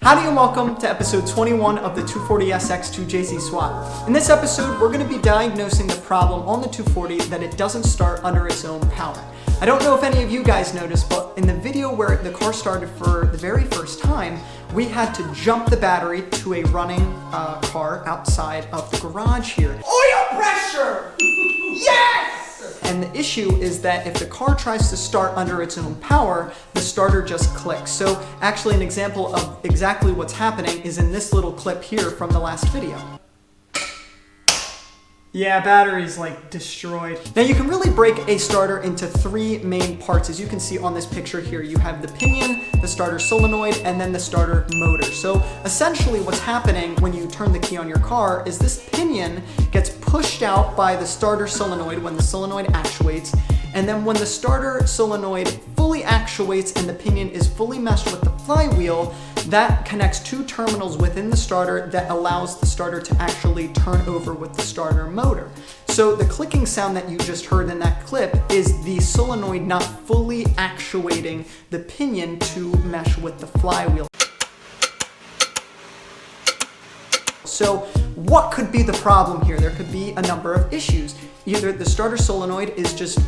Howdy and welcome to episode 21 of the 240SX2JZ swap. In this episode, we're going to be diagnosing the problem on the 240 that it doesn't start under its own power. I don't know if any of you guys noticed, but in the video where the car started for the very first time, we had to jump the battery to a running car outside of the garage here. Oil pressure! Yes! And the issue is that if the car tries to start under its own power, the starter just clicks. So actually an example of exactly what's happening is in this little clip here from the last video. Yeah, battery's like destroyed. Now you can really break a starter into three main parts. As you can see on this picture here, you have the pinion, the starter solenoid, and then the starter motor. So essentially what's happening when you turn the key on your car is this pinion gets pushed out by the starter solenoid when the solenoid actuates. And then when the starter solenoid fully actuates and the pinion is fully meshed with the flywheel, that connects two terminals within the starter that allows the starter to actually turn over with the starter motor. So the clicking sound that you just heard in that clip is the solenoid not fully actuating the pinion to mesh with the flywheel. So what could be the problem here? There could be a number of issues. Either the starter solenoid is just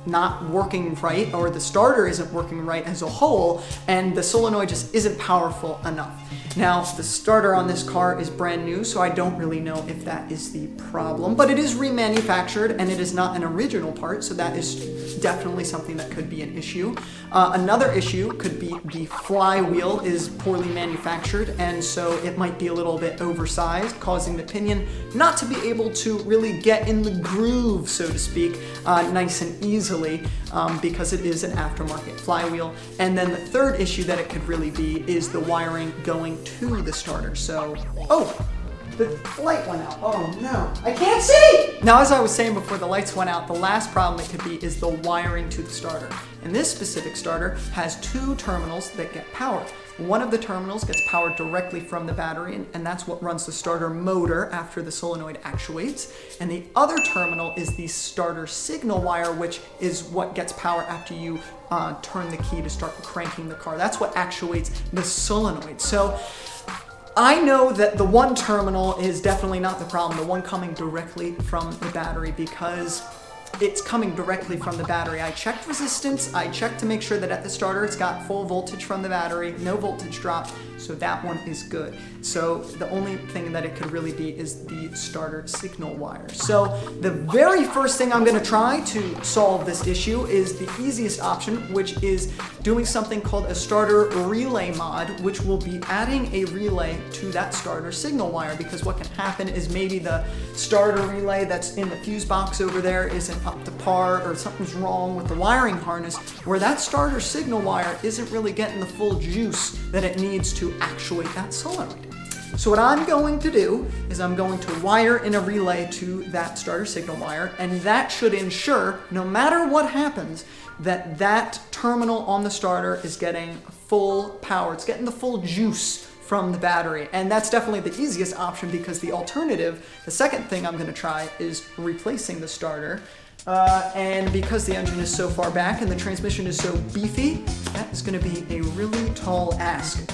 not working right, or the starter isn't working right as a whole, and the solenoid just isn't powerful enough. Now, the starter on this car is brand new, so I don't really know if that is the problem, but it is remanufactured and it is not an original part, so that is definitely something that could be an issue. Another issue could be the flywheel is poorly manufactured, and so it might be a little bit oversized, causing the pinion not to be able to really get in the groove, so to speak, nice and easily, because it is an aftermarket flywheel. And then the third issue that it could really be is the wiring going to the starter. So, oh, the light went out. Oh no, I can't see! Now, as I was saying before the lights went out, the last problem it could be is the wiring to the starter. And this specific starter has two terminals that get power. One of the terminals gets powered directly from the battery, and that's what runs the starter motor after the solenoid actuates. And the other terminal is the starter signal wire, which is what gets power after you turn the key to start cranking the car. That's what actuates the solenoid. So I know that the one terminal is definitely not the problem, the one coming directly from the battery, because it's coming directly from the battery. I checked resistance, I checked to make sure that at the starter it's got full voltage from the battery, no voltage drop, so that one is good. So the only thing that it could really be is the starter signal wire. So the very first thing I'm going to try to solve this issue is the easiest option, which is doing something called a starter relay mod, which will be adding a relay to that starter signal wire, because what can happen is maybe the starter relay that's in the fuse box over there isn't up to par, or something's wrong with the wiring harness where that starter signal wire isn't really getting the full juice that it needs to actuate that solenoid. So what I'm going to do is I'm going to wire in a relay to that starter signal wire, and that should ensure, no matter what happens, that that terminal on the starter is getting full power. It's getting the full juice from the battery. And that's definitely the easiest option, because the alternative, the second thing I'm going to try, is replacing the starter. And because the engine is so far back and the transmission is so beefy, that is going to be a really tall ask,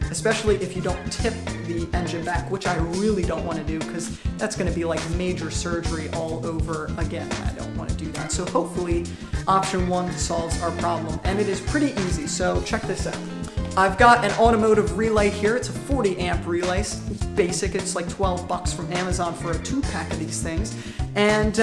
especially if you don't tip the engine back, which I really don't want to do, because that's going to be like major surgery all over again. I don't want to do that. So hopefully option one solves our problem, and it is pretty easy. So check this out. I've got an automotive relay here. It's a 40 amp relay. It's basic. It's like $12 from Amazon for a 2-pack of these things. And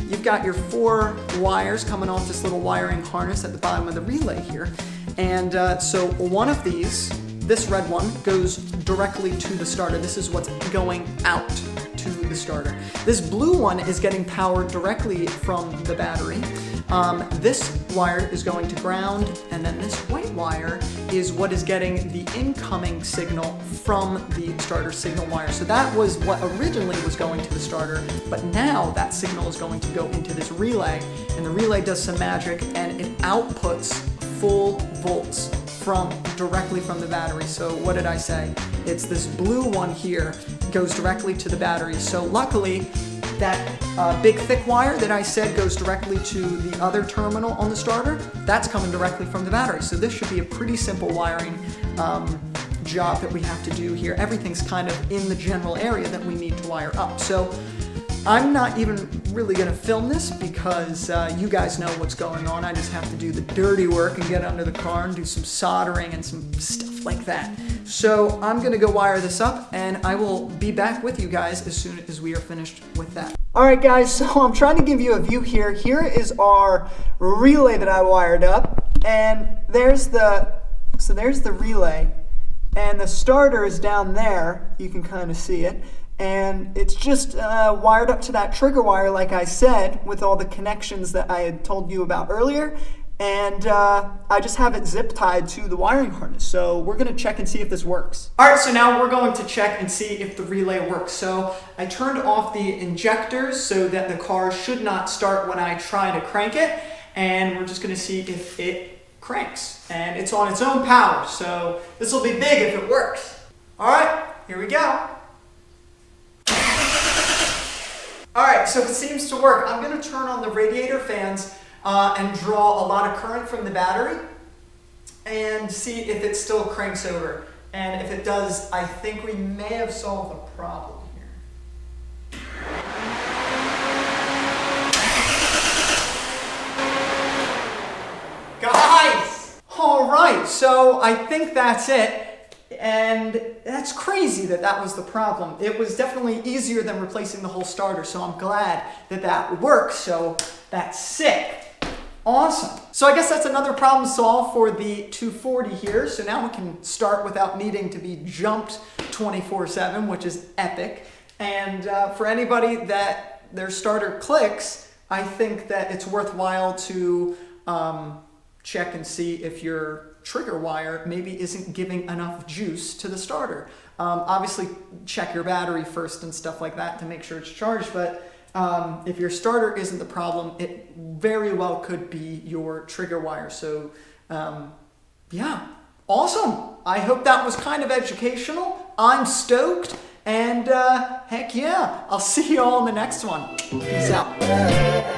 you've got your 4 wires coming off this little wiring harness at the bottom of the relay here. And so one of these, this red one, goes directly to the starter. This is what's going out to the starter. This blue one is getting power directly from the battery. This wire is going to ground, and then this white wire is what is getting the incoming signal from the starter signal wire. So that was what originally was going to the starter, but now that signal is going to go into this relay, and the relay does some magic and it outputs full volts directly from the battery. So what did I say? It's this blue one here, goes directly to the battery. So luckily, that big thick wire that I said goes directly to the other terminal on the starter, that's coming directly from the battery. So this should be a pretty simple wiring job that we have to do here. Everything's kind of in the general area that we need to wire up. So I'm not even really going to film this because you guys know what's going on. I just have to do the dirty work and get under the car and do some soldering and some stuff like that. So I'm going to go wire this up, and I will be back with you guys as soon as we are finished with that. Alright guys, so I'm trying to give you a view here. Here is our relay that I wired up, and there's the relay, and the starter is down there. You can kind of see it. And it's just wired up to that trigger wire, like I said, with all the connections that I had told you about earlier. And I just have it zip tied to the wiring harness. So we're going to check and see if this works. All right, so now we're going to check and see if the relay works. So I turned off the injectors so that the car should not start when I try to crank it. And we're just going to see if it cranks. And it's on its own power. So this will be big if it works. All right, here we go. All right, so it seems to work. I'm going to turn on the radiator fans and draw a lot of current from the battery and see if it still cranks over. And if it does, I think we may have solved the problem here. Guys! All right, so I think that's it. And that's crazy that that was the problem. It was definitely easier than replacing the whole starter, so I'm glad that that worked. So that's sick. Awesome. So I guess that's another problem solved for the 240 here. So now we can start without needing to be jumped 24/7, which is epic. And for anybody that their starter clicks, I think that it's worthwhile to check and see if your trigger wire maybe isn't giving enough juice to the starter. Obviously check your battery first and stuff like that to make sure it's charged, but if your starter isn't the problem, it very well could be your trigger wire. So yeah, awesome. I hope that was kind of educational. I'm stoked, and heck yeah, I'll see you all in the next one. Peace out.